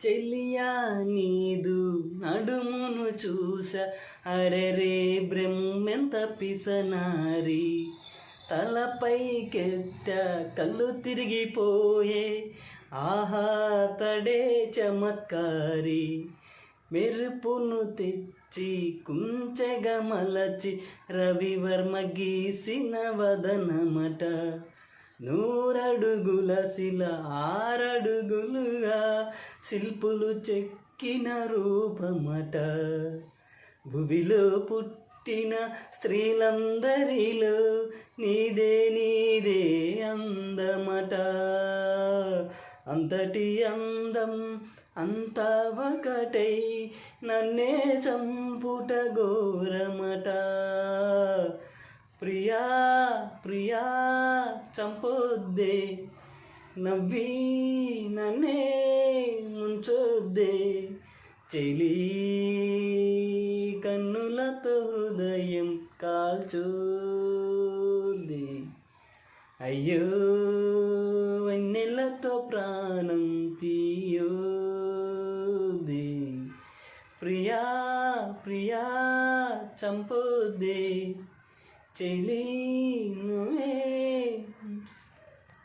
చెలియా నీదు నడుమును చూస అరెరే బ్రహ్మెంత పిసనారి తలపైకెత్త కళ్ళు తిరిగిపోయే ఆహా తడే చమత్కారి మెరుపును తెచ్చి కుంచెగా మలచి రవివర్మ గీసిన వదనమట నూరడుగుల శిల ఆరడుగులుగా శిల్పులు చెక్కిన రూపమట భువిలో పుట్టిన స్త్రీలందరిలో నీదే నీదే అందమట అంతటి అందం అంతా ఒకటై నన్నే చంపుట ఘోరమట ప్రియా ప్రియా చంపొద్దే నవ్వి నన్నే ముంచొద్దే చెలి కన్నులతో హృదయం కాల్చొద్దే అయ్యో వెన్నెలతో ప్రాణం తీయొద్దే ప్రియా ప్రియా చంపొద్దే చెలి నువ్వే